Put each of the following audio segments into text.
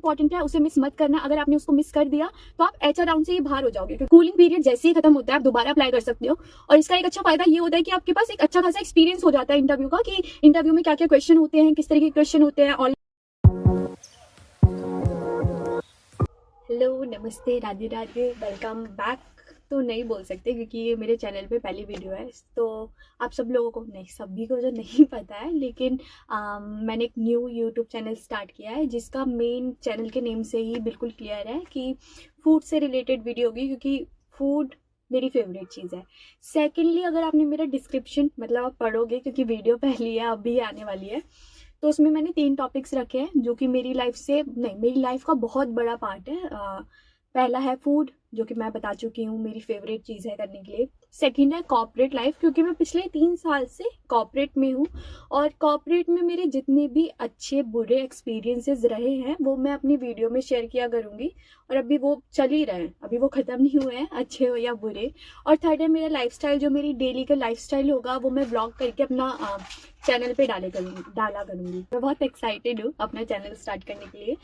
Important है, उसे miss मत करना। अगर आपने उसको मिस कर दिया तो आप एचआर राउंड से ही बाहर हो जाओगे। कूलिंग पीरियड जैसे ही खत्म होता है आप दोबारा अप्लाई कर सकते हो। और इसका एक अच्छा फायदा ये होता है कि आपके पास एक अच्छा खासा एक्सपीरियंस हो जाता है इंटरव्यू का, कि इंटरव्यू में क्या क्या क्वेश्चन होते हैं, किस तरह के क्वेश्चन होते हैं। हेलो, नमस्ते, राधे राधे, वेलकम बैक तो नहीं बोल सकते क्योंकि ये मेरे चैनल पे पहली वीडियो है। तो आप सब लोगों को नहीं, सभी को जो नहीं पता है, लेकिन मैंने एक न्यू यूट्यूब चैनल स्टार्ट किया है जिसका मेन चैनल के नेम से ही बिल्कुल क्लियर है कि फूड से रिलेटेड वीडियो होगी, क्योंकि फूड मेरी फेवरेट चीज़ है। सेकेंडली, अगर आपने मेरा डिस्क्रिप्शन मतलब आप पढ़ोगे, क्योंकि वीडियो पहली है अभी आने वाली है, तो उसमें मैंने 3 टॉपिक्स रखे हैं जो कि मेरी लाइफ का बहुत बड़ा पार्ट है। पहला है फूड, जो कि मैं बता चुकी हूँ मेरी फेवरेट चीज़ है करने के लिए। सेकंड है कॉर्पोरेट लाइफ, क्योंकि मैं पिछले 3 साल से कॉर्पोरेट में हूँ और कॉर्पोरेट में मेरे जितने भी अच्छे बुरे एक्सपीरियंसेस रहे हैं वो मैं अपनी वीडियो में शेयर किया करूँगी। और अभी वो चल ही रहे हैं, अभी वो ख़त्म नहीं हुए हैं, अच्छे हो या बुरे। और थर्ड है मेरा लाइफस्टाइल, जो मेरी डेली का लाइफस्टाइल होगा वो मैं ब्लॉग करके अपना चैनल पे डाला करूँगी। मैं बहुत एक्साइटेड हूँ अपना चैनल स्टार्ट करने के लिए।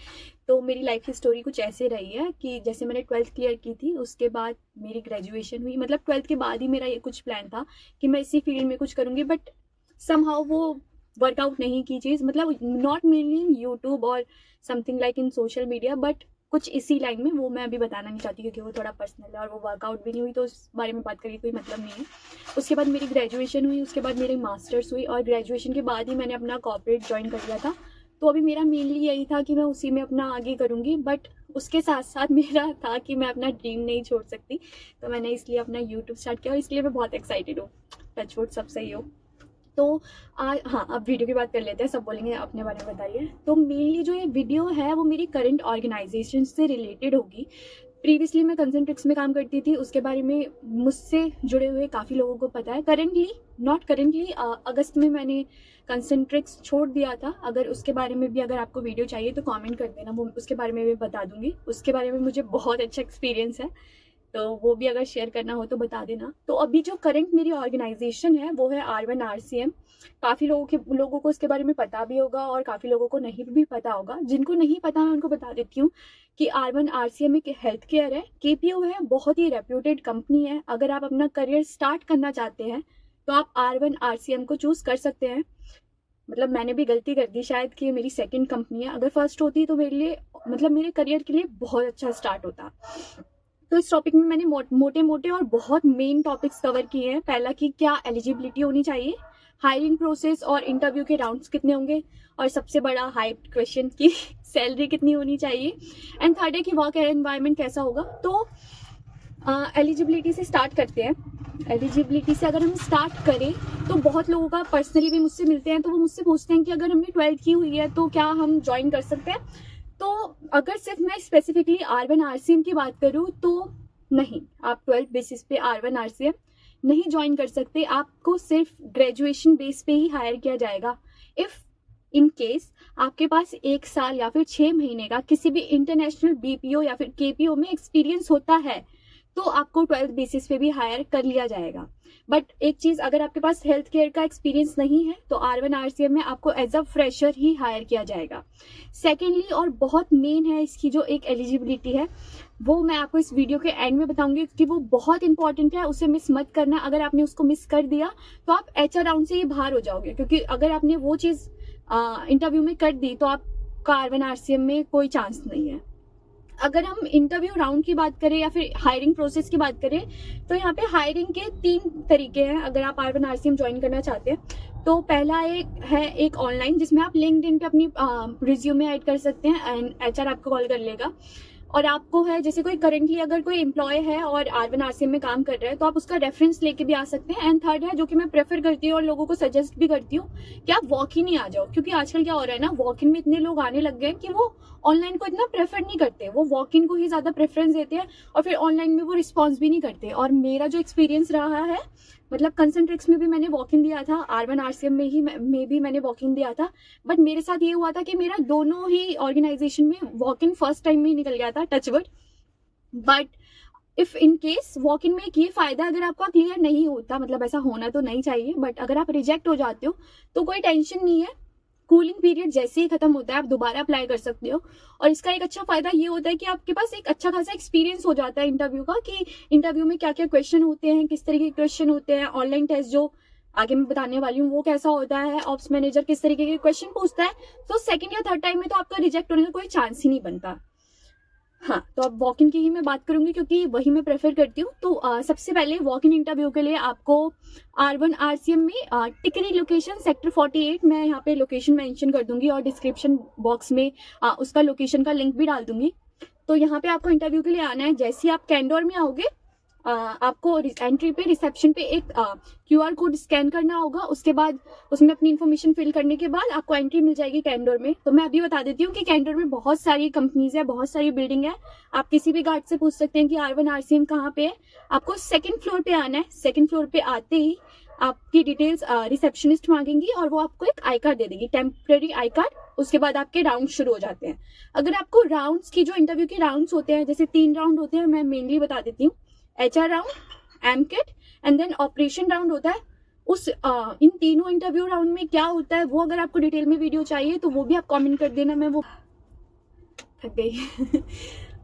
तो मेरी लाइफ की स्टोरी कुछ ऐसे रही है कि जैसे मैंने 12th क्लियर की थी, उसके बाद मेरी ग्रेजुएशन हुई। मतलब 12th के बाद ही मेरा ये कुछ प्लान था कि मैं इसी फील्ड में कुछ करूँगी, बट समहाउ वो वर्कआउट नहीं की चीज़। मतलब नॉट मेनली इन यूट्यूब और something like in social media, but कुछ इसी लाइन में, वो मैं अभी बताना नहीं चाहती क्योंकि वो थोड़ा पर्सनल है और वो वर्कआउट भी नहीं हुई, तो उस बारे में बात करके कोई मतलब नहीं है। उसके बाद मेरी ग्रेजुएशन हुई, उसके बाद मेरी मास्टर्स हुई और ग्रेजुएशन के बाद ही मैंने अपना कॉर्पोरेट ज्वाइन कर लिया था। तो अभी मेरा मेनली यही था कि मैं उसी में अपना आगे करूँगी, बट उसके साथ साथ मेरा था कि मैं अपना ड्रीम नहीं छोड़ सकती, तो मैंने इसलिए अपना यूट्यूब स्टार्ट किया और इसलिए मैं बहुत एक्साइटेड हूँ। टचवुड सब सही हो। तो हाँ, अब वीडियो की बात कर लेते हैं। सब बोलेंगे अपने बारे में बताइए। तो मेनली जो ये वीडियो है वो मेरी करंट ऑर्गेनाइजेशन से रिलेटेड होगी। प्रीवियसली मैं कंसेंट्रिक्स में काम करती थी, उसके बारे में मुझसे जुड़े हुए काफ़ी लोगों को पता है। नॉट करेंटली अगस्त में मैंने कंसेंट्रिक्स छोड़ दिया था। अगर उसके बारे में भी अगर आपको वीडियो चाहिए तो कमेंट कर देना, वो उसके बारे में भी बता दूंगी। उसके बारे में मुझे बहुत अच्छा एक्सपीरियंस है, तो वो भी अगर शेयर करना हो तो बता देना। तो अभी जो करंट मेरी ऑर्गेनाइजेशन है वो है R1 RCM। काफ़ी लोगों को इसके बारे में पता भी होगा और काफ़ी लोगों को नहीं भी पता होगा। जिनको नहीं पता मैं उनको बता देती हूँ कि R1 RCM एक हेल्थ केयर है, KPO है, बहुत ही रेप्यूटेड कंपनी है। अगर आप अपना करियर स्टार्ट करना चाहते हैं तो आप R1 RCM को चूज़ कर सकते हैं। मतलब मैंने भी गलती कर दी शायद कि ये मेरी सेकंड कंपनी है। अगर फर्स्ट होती तो मेरे लिए, मतलब मेरे करियर के लिए बहुत अच्छा स्टार्ट होता। तो इस टॉपिक में मैंने मोटे मोटे और बहुत मेन टॉपिक्स कवर किए हैं। पहला कि क्या एलिजिबिलिटी होनी चाहिए, हायरिंग प्रोसेस और इंटरव्यू के राउंड्स कितने होंगे, और सबसे बड़ा हाइप क्वेश्चन की सैलरी कितनी होनी चाहिए, एंड थर्ड है कि वर्क एनवायरनमेंट कैसा होगा। तो एलिजिबिलिटी से स्टार्ट करते हैं। एलिजिबिलिटी से अगर हम स्टार्ट करें तो बहुत लोगों का पर्सनली भी मुझसे मिलते हैं, तो वो मुझसे पूछते हैं कि अगर हमने 12th की हुई है तो क्या हम ज्वाइन कर सकते हैं। तो अगर सिर्फ मैं स्पेसिफिकली R1 RCM की बात करूँ तो नहीं, आप 12th बेसिस पे R1 RCM नहीं ज्वाइन कर सकते। आपको सिर्फ ग्रेजुएशन बेस पे ही हायर किया जाएगा। इफ़ इन केस आपके पास 1 साल या फिर 6 महीने का किसी भी इंटरनेशनल BPO या फिर KPO में एक्सपीरियंस होता है तो आपको 12th बेसिस पे भी हायर कर लिया जाएगा। बट एक चीज़, अगर आपके पास हेल्थ केयर का एक्सपीरियंस नहीं है तो R1 RCM में आपको एज अ फ्रेशर ही हायर किया जाएगा। सेकेंडली, और बहुत मेन है इसकी जो एक एलिजिबिलिटी है, वो मैं आपको इस वीडियो के एंड में बताऊंगी क्योंकि वो बहुत इंपॉर्टेंट है, उसे मिस मत करना। अगर आपने उसको मिस कर दिया तो आप HR राउंड से ही बाहर हो जाओगे, क्योंकि अगर आपने वो चीज़ इंटरव्यू में कर दी तो आपका R1 RCM में कोई चांस नहीं है। अगर हम इंटरव्यू राउंड की बात करें या फिर हायरिंग प्रोसेस की बात करें तो यहाँ पे हायरिंग के 3 तरीके हैं अगर आप R1 RCM ज्वाइन करना चाहते हैं। तो पहला एक ऑनलाइन, जिसमें आप लिंक्डइन पे अपनी रिज्यूमे ऐड कर सकते हैं एंड HR आपको कॉल कर लेगा। और आपको है, जैसे कोई करेंटली अगर कोई एम्प्लॉय है और R1 RCM में काम कर रहा है तो आप उसका रेफरेंस लेके भी आ सकते हैं। एंड थर्ड है, जो कि मैं प्रेफर करती हूँ और लोगों को सजेस्ट भी करती हूँ, कि आप वॉक इन ही आ जाओ। क्योंकि आजकल क्या हो रहा है ना, वॉक इन में इतने लोग आने लग गए हैं कि वो ऑनलाइन को इतना प्रेफर नहीं करते, वो वॉक इन को ही ज्यादा प्रेफरेंस देते हैं और फिर ऑनलाइन में वो रिस्पॉन्स भी नहीं करते। और मेरा जो एक्सपीरियंस रहा है, मतलब कंसेंट्रिक्स में भी मैंने वॉक इन दिया था, R1 RCM में भी मैंने वॉक इन दिया था। बट मेरे साथ ये हुआ था कि मेरा दोनों ही ऑर्गेनाइजेशन में वॉक इन फर्स्ट टाइम में ही निकल गया था, touchwood. But if in case walk in में ये फायदा, अगर आपका क्लियर नहीं होता, मतलब ऐसा होना तो नहीं चाहिए, बट अगर आप रिजेक्ट हो जाते हो तो कोई टेंशन नहीं है। कूलिंग पीरियड जैसे ही खत्म होता है आप दोबारा अप्लाई कर सकते हो। और इसका एक अच्छा फायदा ये होता है कि आपके पास एक अच्छा खासा एक्सपीरियंस हो जाता है इंटरव्यू का, कि इंटरव्यू में क्या क्या क्वेश्चन होते हैं, किस तरीके के क्वेश्चन होते हैं, ऑनलाइन टेस्ट जो आगे मैं बताने वाली हूँ वो कैसा होता है, ऑप्स मैनेजर किस तरीके के क्वेश्चन पूछता है। तो सेकंड या थर्ड टाइम में तो आपका रिजेक्ट होने का कोई चांस ही नहीं बनता। हाँ, तो अब वॉक इन की ही मैं बात करूंगी क्योंकि वही मैं प्रेफर करती हूँ। तो सबसे पहले वॉक इन इंटरव्यू के लिए आपको R1 RCM में टिकरी लोकेशन सेक्टर 48, मैं यहाँ पे लोकेशन मेंशन कर दूंगी और डिस्क्रिप्शन बॉक्स में उसका लोकेशन का लिंक भी डाल दूंगी। तो यहाँ पे आपको इंटरव्यू के लिए आना है। जैसे ही आप कैंडोर में आओगे आपको एंट्री पे रिसेप्शन पे एक QR कोड स्कैन करना होगा। उसके बाद उसमें अपनी इन्फॉर्मेशन फिल करने के बाद आपको एंट्री मिल जाएगी कैंडोर में। तो मैं अभी बता देती हूँ कि कैंडोर में बहुत सारी कंपनीज है, बहुत सारी बिल्डिंग है। आप किसी भी गार्ड से पूछ सकते हैं कि R1 RCM कहाँ पे है। आपको सेकंड फ्लोर पे आना है। सेकंड फ्लोर पे आते ही आपकी डिटेल्स रिसेप्शनिस्ट मांगेंगी और वो आपको एक आई कार्ड दे देगी, टेम्पररी आई कार्ड। उसके बाद आपके राउंड शुरू हो जाते हैं। अगर आपको राउंड्स की, जो इंटरव्यू के राउंड्स होते हैं, जैसे 3 राउंड होते हैं, मैं मेनली बता देती हूँ। HR round, AMCAT and then operation round होता है। इन तीनों इंटरव्यू राउंड में क्या होता है वो अगर आपको डिटेल में वीडियो चाहिए तो वो भी आप कमेंट कर देना, मैं वो थक गई।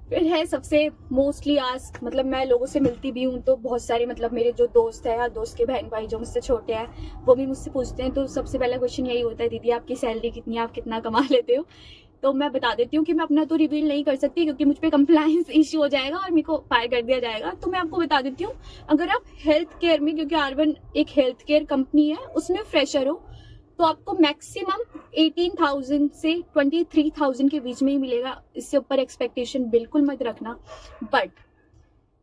फिर है सबसे मोस्टली आस्क, मतलब मैं लोगों से मिलती भी हूँ तो बहुत सारे, मतलब मेरे जो दोस्त है या दोस्त के बहन भाई जो मुझसे छोटे हैं वो भी मुझसे पूछते हैं। तो सबसे पहला क्वेश्चन यही होता है, दीदी आपकी सैलरी कितनी है, आप कितना कमा लेते हो। तो मैं बता देती हूँ कि मैं अपना तो रिवील नहीं कर सकती क्योंकि मुझ पे कंप्लायंस इश्यू हो जाएगा और मेरे को फायर कर दिया जाएगा। तो मैं आपको बता देती हूँ, अगर आप हेल्थ केयर में, क्योंकि R1 एक हेल्थ केयर कंपनी है, उसमें फ्रेशर हो तो आपको मैक्सिमम 18,000 से 23,000 के बीच में ही मिलेगा। इससे ऊपर एक्सपेक्टेशन बिल्कुल मत रखना। बट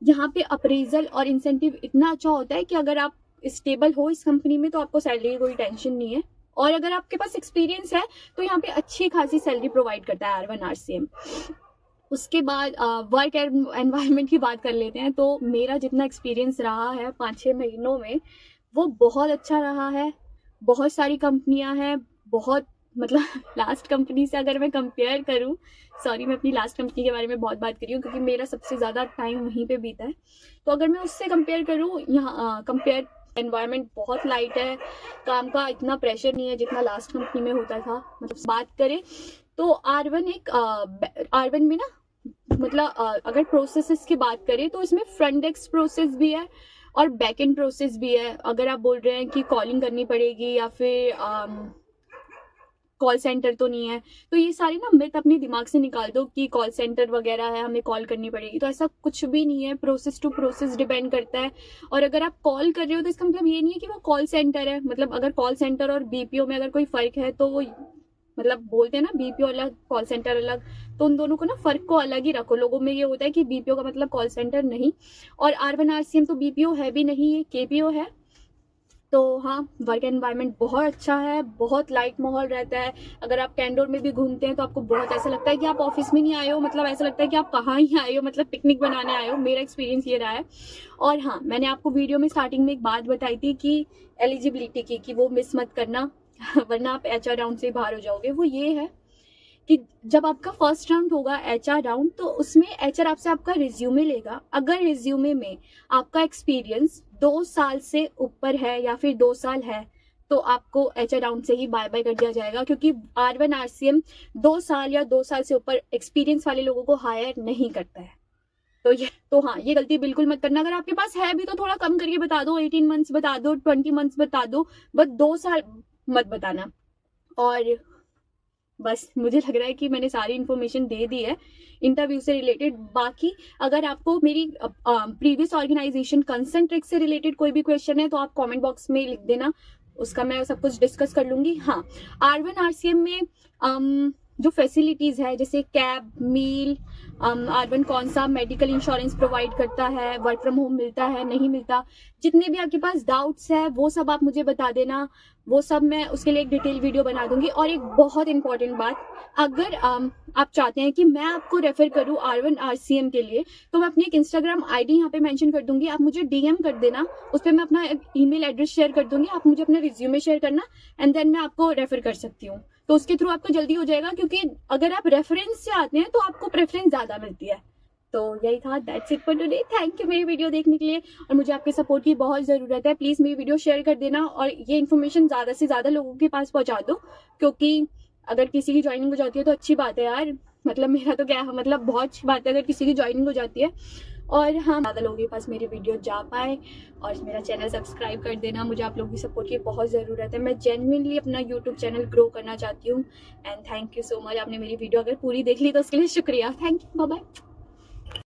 यहाँ पे अप्रेजल और इंसेंटिव इतना अच्छा होता है कि अगर आप स्टेबल हो इस कंपनी में तो आपको सैलरी की कोई टेंशन नहीं है। और अगर आपके पास एक्सपीरियंस है तो यहाँ पे अच्छी खासी सैलरी प्रोवाइड करता है R1 RCM। उसके बाद वर्क एनवायरनमेंट की बात कर लेते हैं। तो मेरा जितना एक्सपीरियंस रहा है 5-6 महीनों में वो बहुत अच्छा रहा है। बहुत सारी कंपनियां हैं, बहुत, मतलब लास्ट कंपनी से अगर मैं कंपेयर करूं, सॉरी मैं अपनी लास्ट कंपनी के बारे में बहुत बात कर रही हूँ क्योंकि मेरा सबसे ज़्यादा टाइम वहीं पे बीता है। तो अगर मैं उससे कंपेयर करूँ, यहाँ कंपेयर एनवायरनमेंट बहुत लाइट है, काम का इतना प्रेशर नहीं है जितना लास्ट कंपनी में होता था। मतलब बात करें तो R1 में ना, मतलब अगर प्रोसेसेस की बात करें तो इसमें फ्रंट डेस्क प्रोसेस भी है और बैक एंड प्रोसेस भी है। अगर आप बोल रहे हैं कि कॉलिंग करनी पड़ेगी या फिर कॉल सेंटर तो नहीं है, तो ये सारी ना मिथ अपने दिमाग से निकाल दो कि कॉल सेंटर वगैरह है, हमें कॉल करनी पड़ेगी। तो ऐसा कुछ भी नहीं है, प्रोसेस टू प्रोसेस डिपेंड करता है। और अगर आप कॉल कर रहे हो तो इसका मतलब ये नहीं है कि वो कॉल सेंटर है। मतलब अगर कॉल सेंटर और BPO में अगर कोई फर्क है तो वो, मतलब बोलते हैं ना BPO अलग कॉल सेंटर अलग, तो उन दोनों को ना फर्क को अलग ही रखो। लोगों में ये होता है कि BPO का मतलब कॉल सेंटर नहीं, और R1 RCM तो BPO है भी नहीं, ये KPO है। तो हाँ, वर्क एनवायरनमेंट बहुत अच्छा है, बहुत लाइट माहौल रहता है। अगर आप कैंडोर में भी घूमते हैं तो आपको बहुत ऐसा लगता है कि आप ऑफिस में नहीं आए हो, मतलब ऐसा लगता है कि आप कहाँ ही आए हो, मतलब पिकनिक बनाने आए हो। मेरा एक्सपीरियंस ये रहा है। और हाँ, मैंने आपको वीडियो में स्टार्टिंग में एक बात बताई थी कि एलिजिबिलिटी की, कि वो मिस मत करना वरना आप HR राउंड से बाहर हो जाओगे। वो ये है कि जब आपका फर्स्ट राउंड होगा HR राउंड, तो उसमें HR आपसे आपका रिज्यूमे लेगा। अगर रिज्यूमे में आपका एक्सपीरियंस 2 साल से ऊपर है या फिर 2 साल है तो आपको HR राउंड से ही बाय बाय कर दिया जाएगा, क्योंकि R1 RCM 2 साल या 2 साल से ऊपर एक्सपीरियंस वाले लोगों को हायर नहीं करता है। तो हाँ, ये गलती बिल्कुल मत करना। अगर आपके पास है भी तो थोड़ा कम करके बता दो, 18 मंथ्स बता दो, 20 मंथ्स बता दो, बस 2 साल मत बताना। और बस मुझे लग रहा है कि मैंने सारी इन्फॉर्मेशन दे दी है इंटरव्यू से रिलेटेड। बाकी अगर आपको मेरी प्रीवियस ऑर्गेनाइजेशन कंसेंट्रिक से रिलेटेड कोई भी क्वेश्चन है तो आप कमेंट बॉक्स में लिख देना, उसका मैं सब कुछ डिस्कस कर लूंगी। हाँ, R1 RCM में जो फैसिलिटीज है जैसे कैब, मील, R1 कौन सा मेडिकल इंश्योरेंस प्रोवाइड करता है, वर्क फ्रॉम होम मिलता है नहीं मिलता, जितने भी आपके पास डाउट्स है वो सब आप मुझे बता देना, वो सब मैं उसके लिए एक डिटेल वीडियो बना दूंगी। और एक बहुत इंपॉर्टेंट बात, अगर आप चाहते हैं कि मैं आपको रेफर करूं R1 RCM के लिए तो मैं अपनी एक इंस्टाग्राम ID यहाँ पे मेंशन कर दूंगी, आप मुझे DM कर देना, उस पर मैं अपना ईमेल एड्रेस शेयर कर दूंगी, आप मुझे अपना रिज्यूमे शेयर करना एंड देन मैं आपको रेफर कर सकती हूँ। तो उसके थ्रू आपको जल्दी हो जाएगा, क्योंकि अगर आप रेफरेंस से आते हैं तो आपको प्रेफरेंस ज्यादा मिलती है। तो यही था, that's it for today. Thank you मेरी वीडियो देखने के लिए, और मुझे आपके सपोर्ट की बहुत ज़रूरत है। प्लीज़ मेरी वीडियो शेयर कर देना और ये इन्फॉर्मेशन ज़्यादा से ज़्यादा लोगों के पास पहुँचा दो, क्योंकि अगर किसी की ज्वाइनिंग हो जाती है तो अच्छी बात है यार। मतलब मेरा तो क्या, मतलब बहुत अच्छी बात है अगर किसी की ज्वाइनिंग हो जाती है, और हाँ ज़्यादा लोगों के पास मेरी वीडियो जा पाए। और मेरा चैनल सब्सक्राइब कर देना, मुझे आप लोगों की सपोर्ट की बहुत ज़रूरत है। मैं जेन्युइनली अपना यूट्यूब चैनल ग्रो करना चाहती हूँ। And thank you so much. आपने मेरी वीडियो अगर पूरी देख ली तो उसके लिए शुक्रिया। Thank you, bye bye.